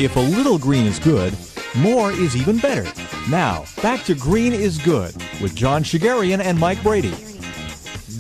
If a little green is good, more is even better. Now, back to Green is Good with John Shigarian and Mike Brady.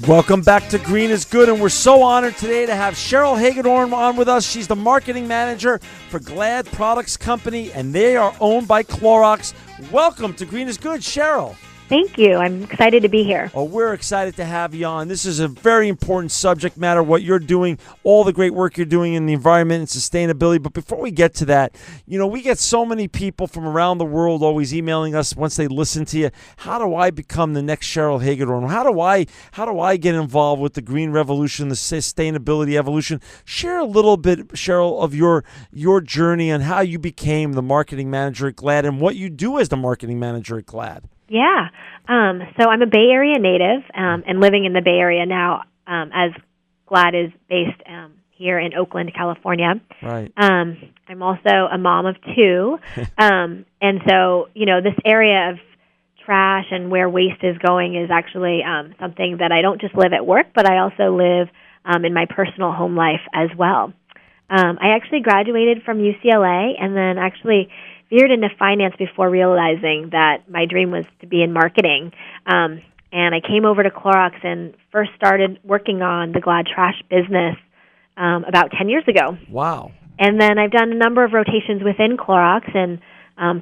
Welcome back to Green is Good, and we're so honored today to have Cheryl Hagedorn on with us. She's the marketing manager for Glad Products Company, and they are owned by Clorox. Welcome to Green is Good, Cheryl. Thank you. I'm excited to be here. Oh, we're excited to have you on. This is a very important subject matter, what you're doing, all the great work you're doing in the environment and sustainability. But before we get to that, we get so many people from around the world always emailing us once they listen to you. How do I become the next Cheryl Hagedorn? How do I get involved with the green revolution, the sustainability evolution? Share a little bit, Cheryl, of your journey and how you became the marketing manager at Glad and what you do as the marketing manager at Glad. Yeah. So I'm a Bay Area native and living in the Bay Area now as Glad is based here in Oakland, California. Right. I'm also a mom of two. And so, this area of trash and where waste is going is actually something that I don't just live at work, but I also live in my personal home life as well. I actually graduated from UCLA and then actually veered into finance before realizing that my dream was to be in marketing. And I came over to Clorox and first started working on the Glad trash business about 10 years ago. Wow. And then I've done a number of rotations within Clorox and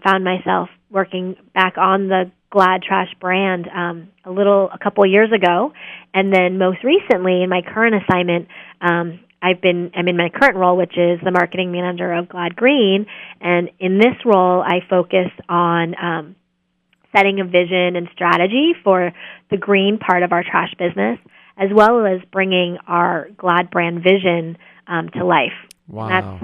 found myself working back on the Glad trash brand a couple of years ago. And then most recently in my current assignment, I'm in my current role, which is the marketing manager of Glad Green, and in this role, I focus on setting a vision and strategy for the green part of our trash business, as well as bringing our Glad brand vision to life. Wow. That's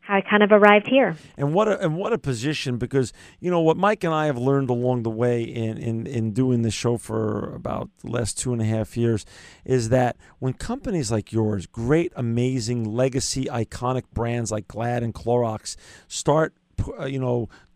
how I kind of arrived here. And what a position, because what Mike and I have learned along the way in doing this show for about the last 2.5 years is that when companies like yours, great, amazing, legacy, iconic brands like Glad and Clorox start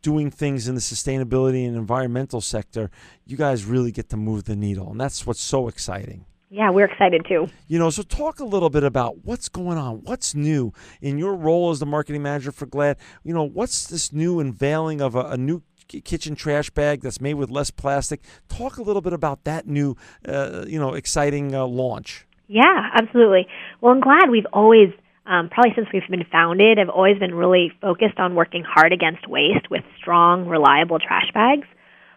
doing things in the sustainability and environmental sector, you guys really get to move the needle, and that's what's so exciting. Yeah, we're excited too. So talk a little bit about what's going on, what's new in your role as the marketing manager for Glad. What's this new unveiling of a new kitchen trash bag that's made with less plastic? Talk a little bit about that new, exciting launch. Yeah, absolutely. Well, I'm glad we've always, probably since we've been founded, have always been really focused on working hard against waste with strong, reliable trash bags.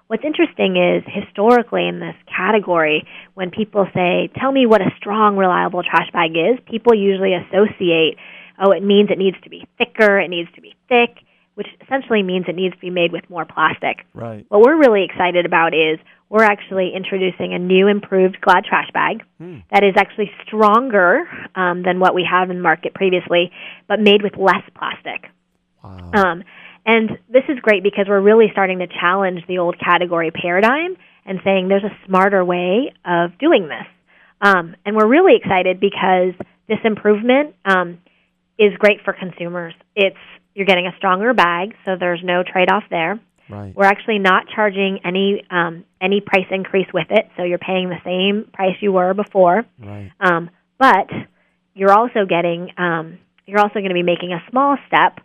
What's interesting is historically in this category, when people say, tell me what a strong, reliable trash bag is, people usually associate, it means it needs to be thicker, it needs to be thick, which essentially means it needs to be made with more plastic. Right. What we're really excited about is we're actually introducing a new improved Glad trash bag that is actually stronger than what we have in the market previously, but made with less plastic. Wow. And this is great because we're really starting to challenge the old category paradigm and saying there's a smarter way of doing this. And we're really excited because this improvement is great for consumers. You're getting a stronger bag, so there's no trade-off there. Right. We're actually not charging any price increase with it, so you're paying the same price you were before. Right. But you're also going to be making a small step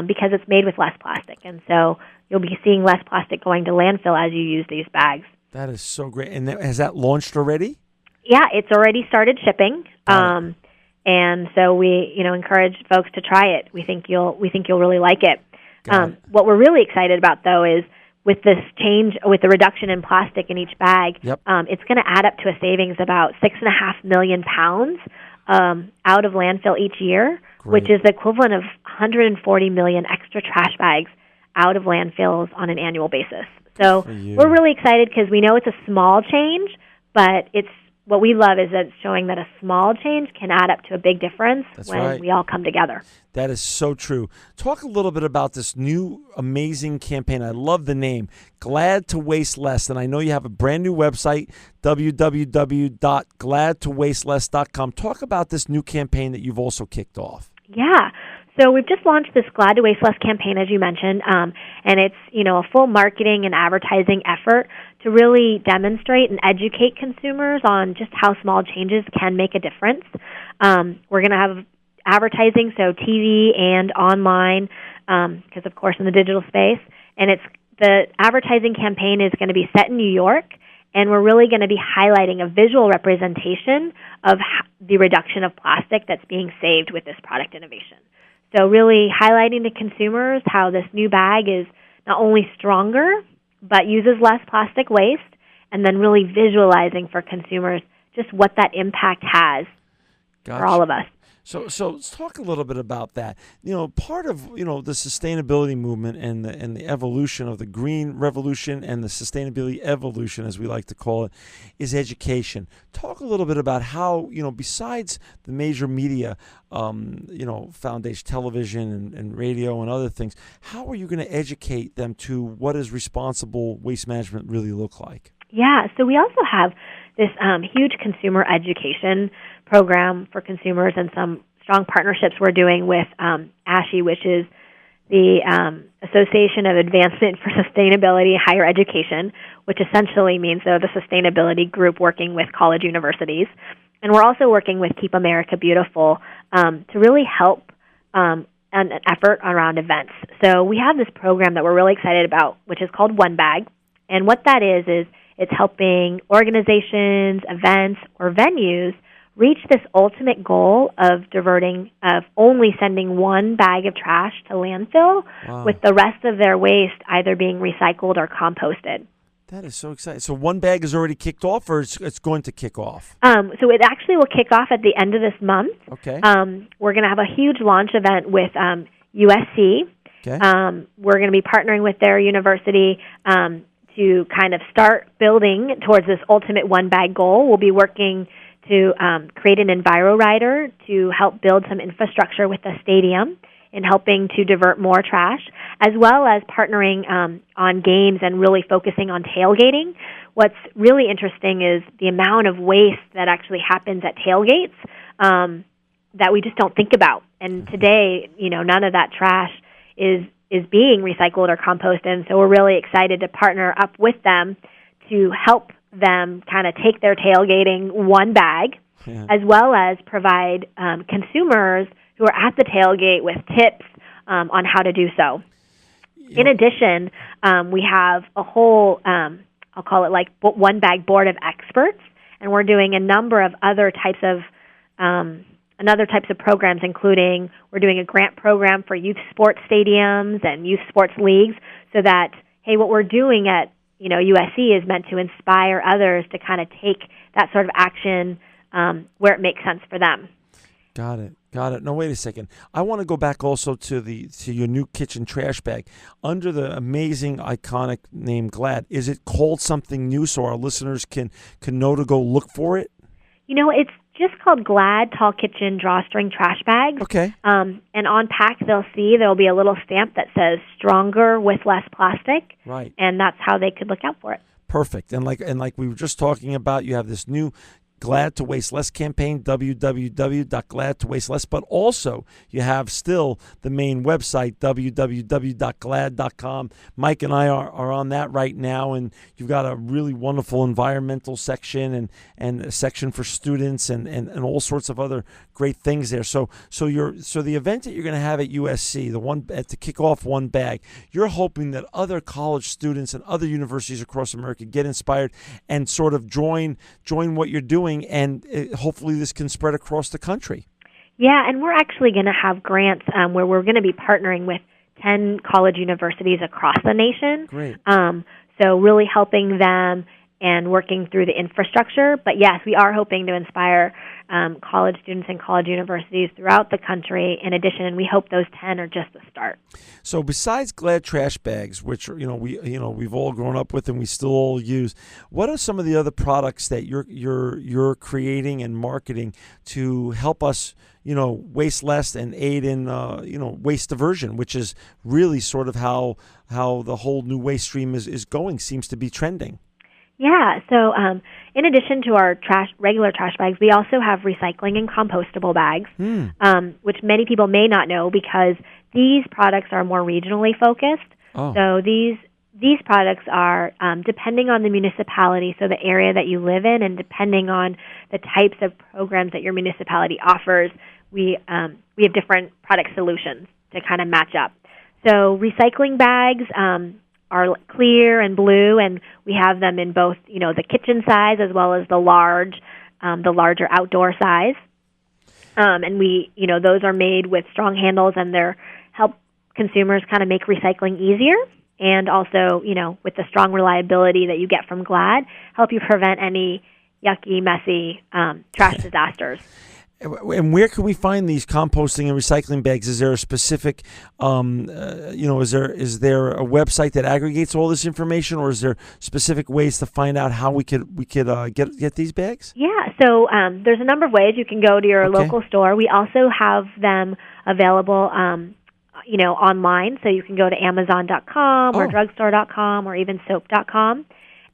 because it's made with less plastic. And so you'll be seeing less plastic going to landfill as you use these bags. That is so great. And has that launched already? Yeah, it's already started shipping. And so we, encourage folks to try it. We think you'll really like it. What we're really excited about, though, is with this change, with the reduction in plastic in each bag, it's going to add up to a savings about 6.5 million pounds out of landfill each year, which is the equivalent of 140 million extra trash bags out of landfills on an annual basis. So we're really excited because we know it's a small change, but what we love is that it's showing that a small change can add up to a big difference when we all come together. That is so true. Talk a little bit about this new amazing campaign. I love the name, Glad to Waste Less. And I know you have a brand new website, www.gladtowasteless.com. Talk about this new campaign that you've also kicked off. Yeah. So we've just launched this Glad to Waste Less campaign, as you mentioned, and it's a full marketing and advertising effort to really demonstrate and educate consumers on just how small changes can make a difference. We're going to have advertising, so TV and online, because, of course, in the digital space. And the advertising campaign is going to be set in New York, and we're really going to be highlighting a visual representation of the reduction of plastic that's being saved with this product innovation. So really highlighting to consumers how this new bag is not only stronger, but uses less plastic waste, and then really visualizing for consumers just what that impact has for all of us. So let's talk a little bit about that. Part of the sustainability movement and the evolution of the green revolution and the sustainability evolution, as we like to call it, is education. Talk a little bit about how besides the major media, foundation, television and radio and other things, how are you going to educate them to what does responsible waste management really look like? Yeah, so we also have this huge consumer education program for consumers and some strong partnerships we're doing with ASHE, which is the Association of Advancement for Sustainability Higher Education, which essentially means they're the sustainability group working with college universities. And we're also working with Keep America Beautiful to really help an effort around events. So we have this program that we're really excited about, which is called One Bag. And what that is it's helping organizations, events, or venues reach this ultimate goal of only sending one bag of trash to landfill, with the rest of their waste either being recycled or composted. That is so exciting. So One Bag is already kicked off, or it's going to kick off? So it actually will kick off at the end of this month. Okay. We're going to have a huge launch event with USC. Okay. We're going to be partnering with their university to kind of start building towards this ultimate one bag goal. We'll be working to create an Enviro Rider to help build some infrastructure with the stadium in helping to divert more trash, as well as partnering on games and really focusing on tailgating. What's really interesting is the amount of waste that actually happens at tailgates that we just don't think about. And today, none of that trash is being recycled or composted, and so we're really excited to partner up with them to help them kind of take their tailgating one bag, as well as provide consumers who are at the tailgate with tips on how to do so. In addition, we have a whole, I'll call it like one bag board of experts, and we're doing a number of other types of programs, including we're doing a grant program for youth sports stadiums and youth sports leagues, so that, hey, what we're doing at USC is meant to inspire others to kind of take that sort of action where it makes sense for them. Got it. No, wait a second. I want to go back also to your new kitchen trash bag under the amazing, iconic name Glad. Is it called something new so our listeners can know to go look for it? It's just called Glad Tall Kitchen Drawstring Trash Bags. Okay. And on pack, there'll be a little stamp that says "stronger with less plastic." Right. And that's how they could look out for it. Perfect. And like we were just talking about, you have this new Glad to Waste Less campaign, www.gladtowasteless, but also you have still the main website, www.glad.com. Mike and I are on that right now, and you've got a really wonderful environmental section and a section for students and all sorts of other great things there. So the event that you're going to have at USC, the one to kick off One Bag, you're hoping that other college students and other universities across America get inspired and sort of join what you're doing, and hopefully this can spread across the country. Yeah, and we're actually going to have grants where we're going to be partnering with 10 college universities across the nation. Great. So really helping them and working through the infrastructure. But yes, we are hoping to inspire college students and college universities throughout the country in addition, and we hope those 10 are just the start. So besides Glad trash bags, which we've all grown up with and we still all use, what are some of the other products that you're creating and marketing to help us waste less and aid in waste diversion, which is really sort of how the whole new waste stream is going, seems to be trending? Yeah, so in addition to our regular trash bags, we also have recycling and compostable bags, which many people may not know because these products are more regionally focused. Oh. So these products are depending on the municipality, so the area that you live in, and depending on the types of programs that your municipality offers, we have different product solutions to kind of match up. So recycling bags are clear and blue, and we have them in both, the kitchen size as well as the larger outdoor size. And those are made with strong handles, and they're help consumers kind of make recycling easier. And also, with the strong reliability that you get from Glad, help you prevent any yucky, messy trash disasters. And where can we find these composting and recycling bags? Is there a specific, is there a website that aggregates all this information, or is there specific ways to find out how we could get these bags? Yeah, so there's a number of ways. You can go to your local store. We also have them available, online. So you can go to Amazon.com or drugstore.com or even soap.com.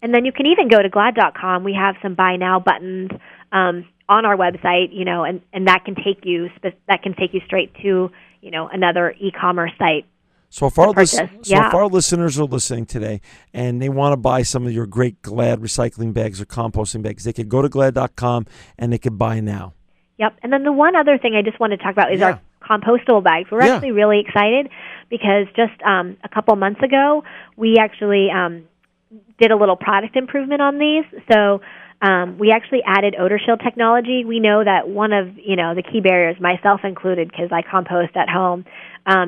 And then you can even go to Glad.com. We have some buy now buttons on our website, and that can take you straight to, another e-commerce site. So if our listeners are listening today and they want to buy some of your great Glad recycling bags or composting bags, they could go to Glad.com and they could buy now. Yep. And then the one other thing I just want to talk about is our compostable bags. We're actually really excited because just a couple months ago, we actually did a little product improvement on these. So we actually added odor shield technology. We know that one of the key barriers, myself included, because I compost at home,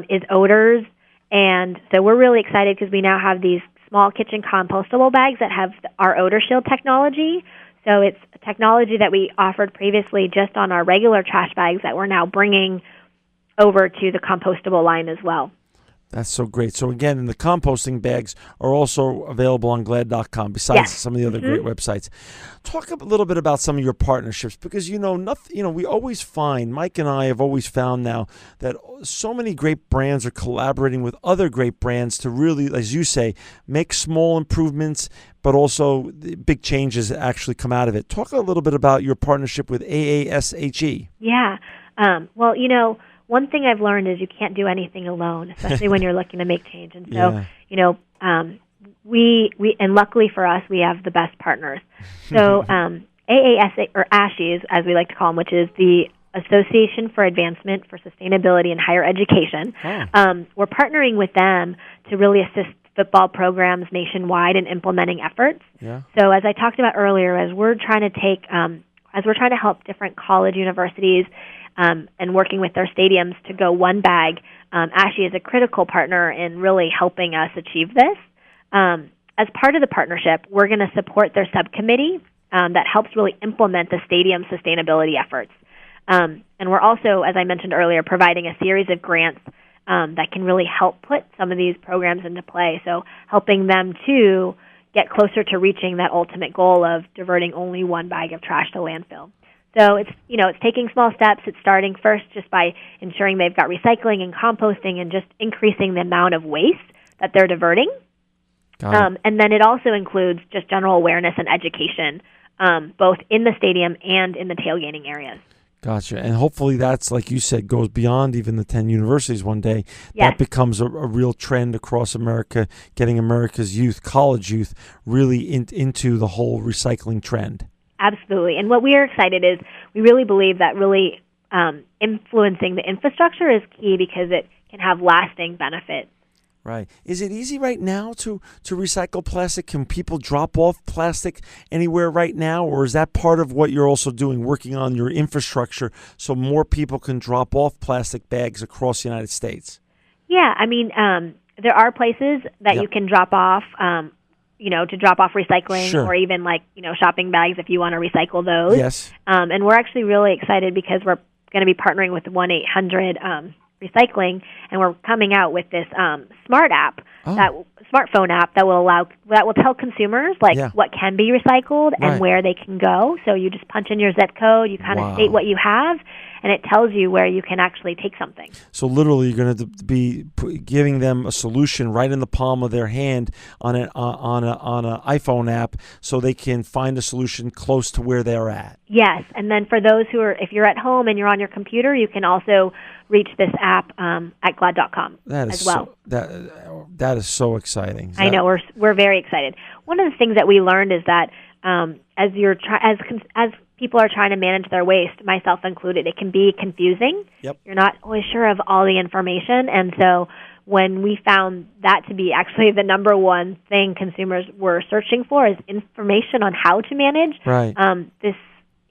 is odors. And so we're really excited because we now have these small kitchen compostable bags that have our odor shield technology. So it's a technology that we offered previously just on our regular trash bags that we're now bringing over to the compostable line as well. That's so great. So again, and the composting bags are also available on Glad.com besides some of the other great websites. Talk a little bit about some of your partnerships because we always find, Mike and I have always found now that so many great brands are collaborating with other great brands to really, as you say, make small improvements, but also the big changes that actually come out of it. Talk a little bit about your partnership with AASHE. Yeah. One thing I've learned is you can't do anything alone, especially when you're looking to make change. And so, we and luckily for us, we have the best partners. So AASA, or ASHE, as we like to call them, which is the Association for Advancement for Sustainability in Higher Education. We're partnering with them to really assist football programs nationwide in implementing efforts. Yeah. So as I talked about earlier, as we're trying to help different college universities and working with their stadiums to go one bag, ASHE is a critical partner in really helping us achieve this. As part of the partnership, we're going to support their subcommittee that helps really implement the stadium sustainability efforts. And we're also, as I mentioned earlier, providing a series of grants that can really help put some of these programs into play. So helping them to get closer to reaching that ultimate goal of diverting only one bag of trash to landfill. So it's taking small steps. It's starting first just by ensuring they've got recycling and composting and just increasing the amount of waste that they're diverting. And then it also includes just general awareness and education, both in the stadium and in the tailgating areas. Gotcha. And hopefully that's, like you said, goes beyond even the 10 universities one day. That becomes a real trend across America, getting America's youth, college youth, really into the whole recycling trend. Absolutely. And what we are excited is we really believe that really influencing the infrastructure is key because it can have lasting benefits. Right. Is it easy right now to recycle plastic? Can people drop off plastic anywhere right now? Or is that part of what you're also doing, working on your infrastructure so more people can drop off plastic bags across the United States? Yeah. I mean, there are places that you can drop off, to drop off recycling or even shopping bags if you want to recycle those. Yes. And we're actually really excited because we're going to be partnering with 1-800 Recycling, and we're coming out with this smart app, smartphone app that will tell consumers what can be recycled and where they can go. So you just punch in your zip code, you kind of state what you have, and it tells you where you can actually take something. So literally, you're going to be giving them a solution right in the palm of their hand on an iPhone app, so they can find a solution close to where they're at. Yes, and then for those if you're at home and you're on your computer, you can also reach this app at Glad.com as well. That is so exciting. I know, we're very excited. One of the things that we learned is that as people are trying to manage their waste, myself included, it can be confusing. Yep. You're not always sure of all the information, and so when we found that to be actually the number one thing consumers were searching for is information on how to manage this,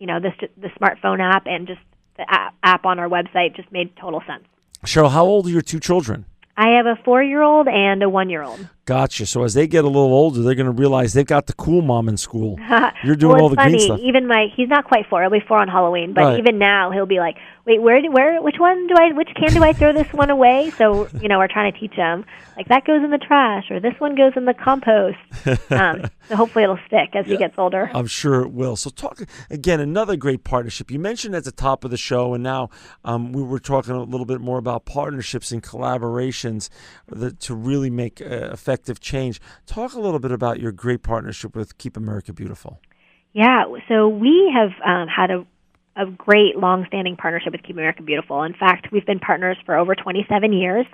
the smartphone app and just the app on our website just made total sense. Cheryl, how old are your 2 children? I have a 4-year-old and a 1-year-old. Gotcha. So as they get a little older, they're going to realize they've got the cool mom in school. You're doing well, all the funny. green stuff. Even he's not quite 4. He'll be 4 on Halloween, but even now he'll be like, wait, which can do I throw this one away? So, we're trying to teach him, like, that goes in the trash, or this one goes in the compost. So hopefully it'll stick as he gets older. I'm sure it will. So talk, again, another great partnership. You mentioned at the top of the show, and now we were talking a little bit more about partnerships and collaborations to really make effective change. Talk a little bit about your great partnership with Keep America Beautiful. Yeah, so we have had a great long-standing partnership with Keep America Beautiful. In fact, we've been partners for over 27 years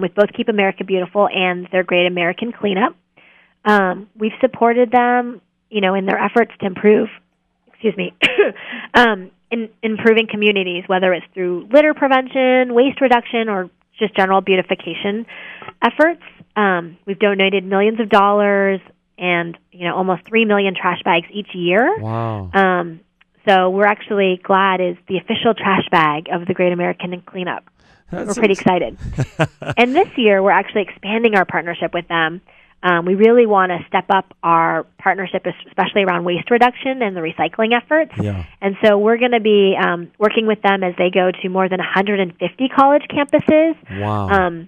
with both Keep America Beautiful and their Great American Cleanup. We've supported them, in their efforts to improve, in improving communities, whether it's through litter prevention, waste reduction, or just general beautification efforts. We've donated millions of dollars and, almost 3 million trash bags each year. Wow. So we're actually glad is the official trash bag of the Great American Cleanup. We're pretty excited. And this year, we're actually expanding our partnership with them. We really want to step up our partnership, especially around waste reduction and the recycling efforts. Yeah. And so we're going to be working with them as they go to more than 150 college campuses. Wow.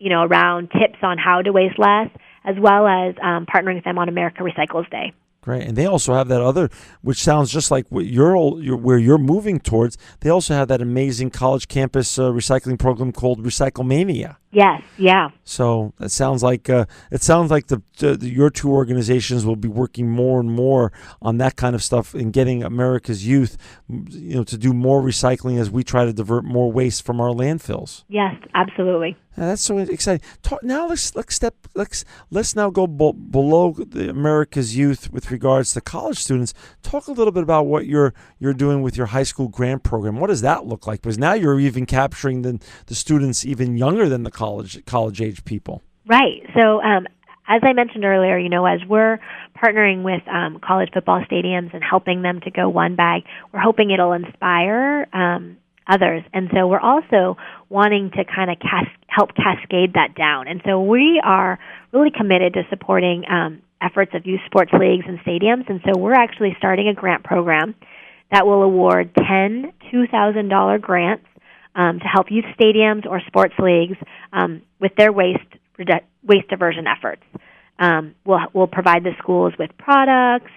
Around tips on how to waste less, as well as partnering with them on America Recycles Day. Great. And they also have that other, which sounds just like what where you're moving towards. They also have that amazing college campus recycling program called Recyclemania. Yes, yeah. So it sounds like your 2 organizations will be working more and more on that kind of stuff and getting America's youth, to do more recycling as we try to divert more waste from our landfills. Yes, absolutely. Yeah, that's so exciting. Now let's now go below the America's youth with regards to college students. Talk a little bit about what you're doing with your high school grant program. What does that look like? Because now you're even capturing the students even younger than the college age people. Right. So as I mentioned earlier, as we're partnering with college football stadiums and helping them to go one bag, we're hoping it'll inspire others. And so we're also wanting to kind of help cascade that down. And so we are really committed to supporting efforts of youth sports leagues and stadiums. And so we're actually starting a grant program that will award 10 $2,000 grants to help youth stadiums or sports leagues with their waste diversion efforts. We'll provide the schools with products,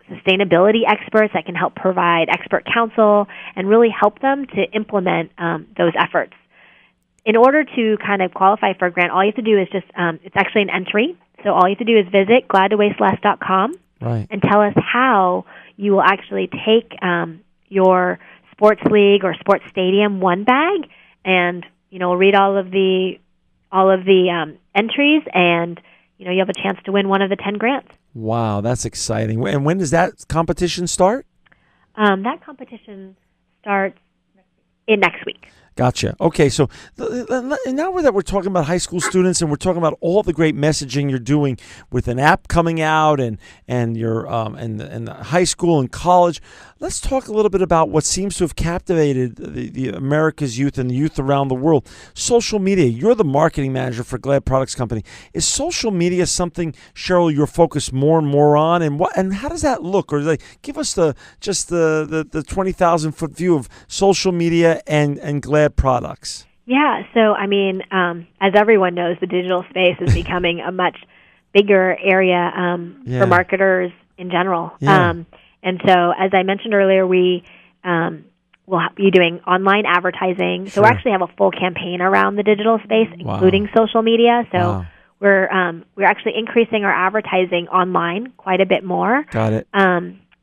sustainability experts that can help provide expert counsel and really help them to implement those efforts. In order to kind of qualify for a grant, all you have to do is just, it's actually an entry. So all you have to do is visit glidtowasteless.com and tell us how you will actually take your sports league or sports stadium one bag, and we'll read all of the entries, and you have a chance to win one of the 10 grants. Wow, that's exciting. And when does that competition start? That competition starts next week. Gotcha. Okay, so now that we're talking about high school students and we're talking about all the great messaging you're doing with an app coming out and your and the high school and college, let's talk a little bit about what seems to have captivated the America's youth and the youth around the world. Social media. You're the marketing manager for Glad Products Company. Is social media something, Cheryl, you're focused more and more on, and how does that look? Or give us the 20,000-foot view of social media and Glad Products. Yeah, so as everyone knows, the digital space is becoming a much bigger area for marketers in general. Yeah. And so, as I mentioned earlier, we will be doing online advertising. So we actually have a full campaign around the digital space, including social media. So we're actually increasing our advertising online quite a bit more. Got it.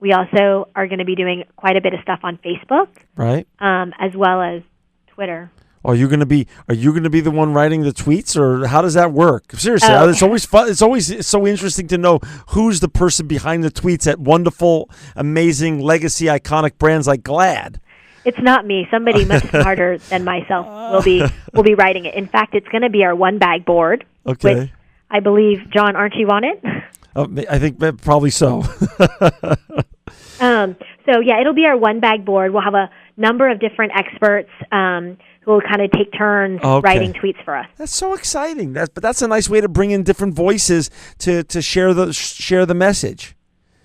We also are going to be doing quite a bit of stuff on Facebook, right? As well as Twitter. Are you going to be the one writing the tweets, or how does that work? Seriously, it's always fun. It's always so interesting to know who's the person behind the tweets at wonderful, amazing, legacy, iconic brands like Glad. It's not me. Somebody much smarter than myself will be writing it. In fact, it's going to be our one bag board. Okay. Which I believe, John, aren't you on it? I think probably so. So yeah, it'll be our one bag board. We'll have a number of different experts who will kind of take turns writing tweets for us. That's so exciting. That's a nice way to bring in different voices to share the message.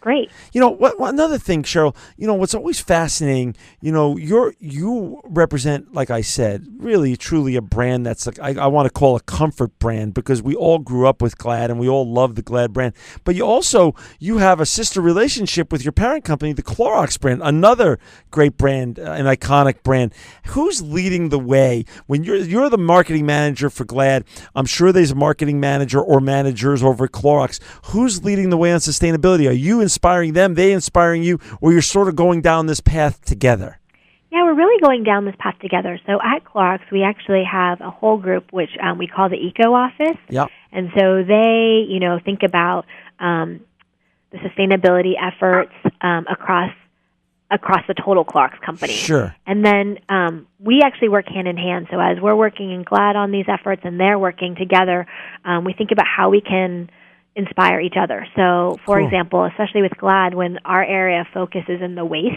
Great. What another thing, Cheryl, what's always fascinating, you represent, like I said, really truly a brand that's like I want to call a comfort brand, because we all grew up with Glad and we all love the Glad brand. But you have a sister relationship with your parent company, the Clorox brand, another great brand, an iconic brand. Who's leading the way when you're the marketing manager for Glad? I'm sure there's a marketing manager or managers over at Clorox. Who's leading the way on sustainability? Are you inspiring them, they inspiring you, or you're sort of going down this path together? Yeah, we're really going down this path together. So at Clorox, we actually have a whole group which we call the Eco Office. Yep. And so they, think about the sustainability efforts across the total Clorox company. Sure. And then we actually work hand in hand. So as we're working in Glad on these efforts and they're working together, we think about how we can inspire each other. So, for example, especially with Glad, when our area focuses in the waste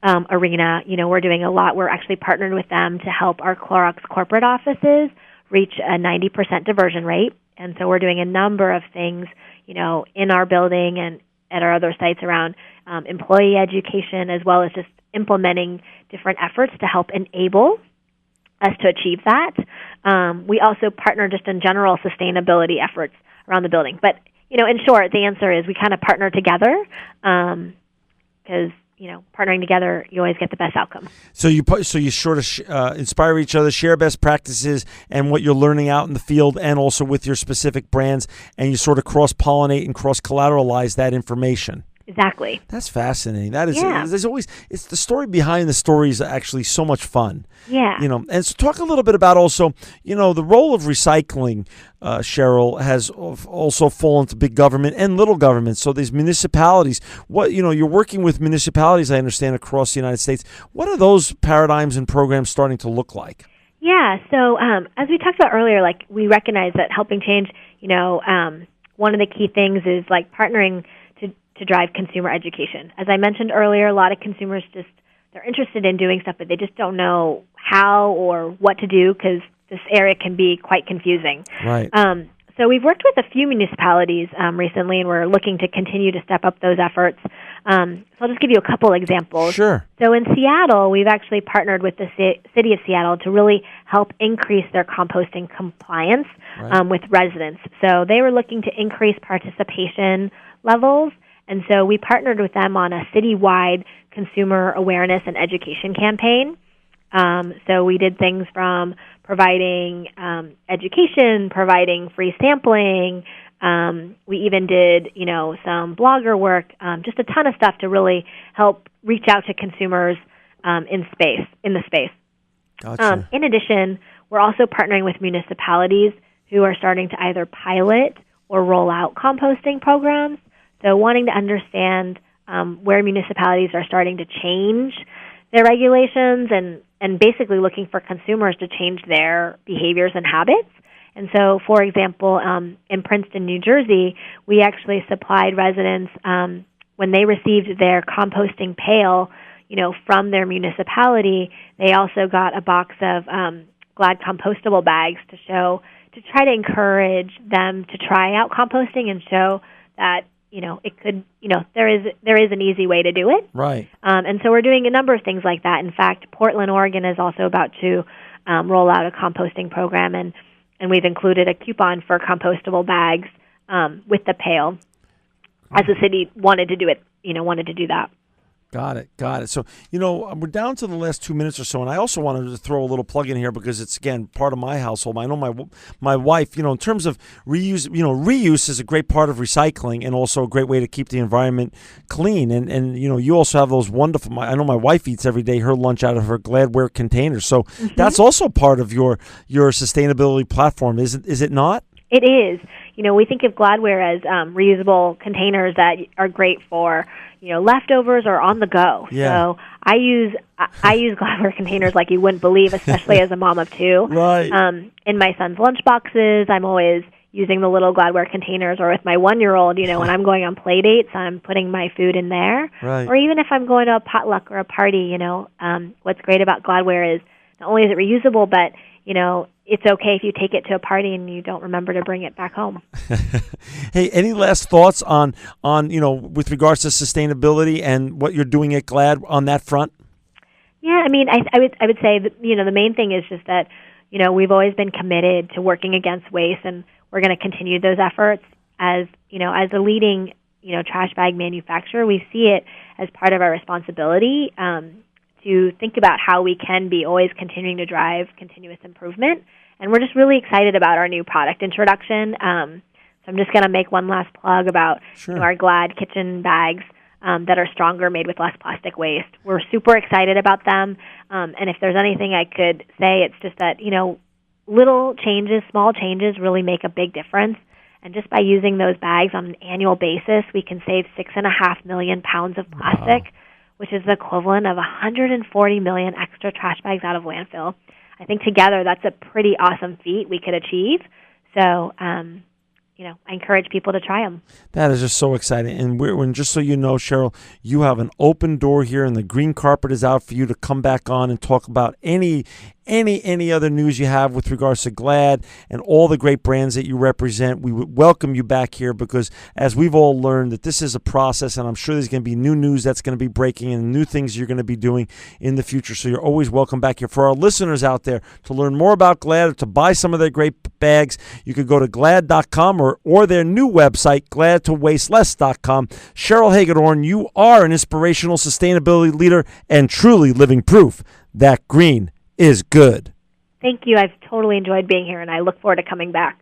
arena, we're doing a lot. We're actually partnered with them to help our Clorox corporate offices reach a 90% diversion rate. And so we're doing a number of things, in our building and at our other sites around employee education, as well as just implementing different efforts to help enable us to achieve that. We also partner just in general sustainability efforts around the building. But, in short, the answer is we kind of partner together because, partnering together, you always get the best outcome. So you sort of inspire each other, share best practices and what you're learning out in the field and also with your specific brands, and you sort of cross-pollinate and cross-collateralize that information. Exactly. That's fascinating. That is, there's always, it's the story behind the story is actually so much fun. Yeah. And so talk a little bit about also, the role of recycling, Cheryl, has also fallen to big government and little government. So these municipalities, you're working with municipalities, I understand, across the United States. What are those paradigms and programs starting to look like? Yeah. So as we talked about earlier, like we recognize that helping change, one of the key things is like partnering to drive consumer education. As I mentioned earlier, a lot of consumers they're interested in doing stuff, but they just don't know how or what to do because this area can be quite confusing. Right. So we've worked with a few municipalities recently, and we're looking to continue to step up those efforts. So I'll just give you a couple examples. Sure. So in Seattle, we've actually partnered with the City of Seattle to really help increase their composting compliance with residents. So they were looking to increase participation levels, and so we partnered with them on a citywide consumer awareness and education campaign. So we did things from providing education, providing free sampling. We even did, some blogger work, just a ton of stuff to really help reach out to consumers in the space. Gotcha. In addition, we're also partnering with municipalities who are starting to either pilot or roll out composting programs. So wanting to understand where municipalities are starting to change their regulations and basically looking for consumers to change their behaviors and habits. And so, for example, in Princeton, New Jersey, we actually supplied residents, when they received their composting pail, from their municipality, they also got a box of Glad Compostable Bags to try to encourage them to try out composting and show that it could, there is an easy way to do it. Right. And so we're doing a number of things like that. In fact, Portland, Oregon is also about to roll out a composting program, and we've included a coupon for compostable bags with the pail, as the city wanted to do that. Got it. So, we're down to the last 2 minutes or so, and I also wanted to throw a little plug in here because it's, again, part of my household. I know my wife, in terms of reuse, reuse is a great part of recycling and also a great way to keep the environment clean. And you also have those wonderful, I know my wife eats every day her lunch out of her Gladware containers. So that's also part of your sustainability platform, is it not? It is. we think of Gladware as reusable containers that are great for, leftovers or on the go. Yeah. So I use Gladware containers like you wouldn't believe, especially as a mom of two. Right. In my son's lunch boxes, I'm always using the little Gladware containers, or with my 1-year-old, when I'm going on play dates, I'm putting my food in there. Right. Or even if I'm going to a potluck or a party, what's great about Gladware is not only is it reusable, but, it's okay if you take it to a party and you don't remember to bring it back home. Hey, any last thoughts on with regards to sustainability and what you're doing at Glad on that front? Yeah, I would say that, the main thing is just that, we've always been committed to working against waste, and we're going to continue those efforts. As a leading, trash bag manufacturer, we see it as part of our responsibility to think about how we can be always continuing to drive continuous improvement. And we're just really excited about our new product introduction. So I'm just going to make one last plug about our Glad kitchen bags that are stronger, made with less plastic waste. We're super excited about them. And if there's anything I could say, it's just that, little changes, small changes really make a big difference. And just by using those bags on an annual basis, we can save 6.5 million pounds of plastic, which is the equivalent of 140 million extra trash bags out of landfill. I think together that's a pretty awesome feat we could achieve. So, I encourage people to try them. That is just so exciting. And just so you know, Cheryl, you have an open door here, and the green carpet is out for you to come back on and talk about any other news you have with regards to Glad and all the great brands that you represent. We would welcome you back here, because as we've all learned, that this is a process, and I'm sure there's going to be new news that's going to be breaking and new things you're going to be doing in the future. So you're always welcome back here. For our listeners out there, to learn more about Glad or to buy some of their great bags, you could go to glad.com or their new website, gladtowasteless.com. Cheryl Hagedorn, you are an inspirational sustainability leader and truly living proof that green is good. Thank you. I've totally enjoyed being here, and I look forward to coming back.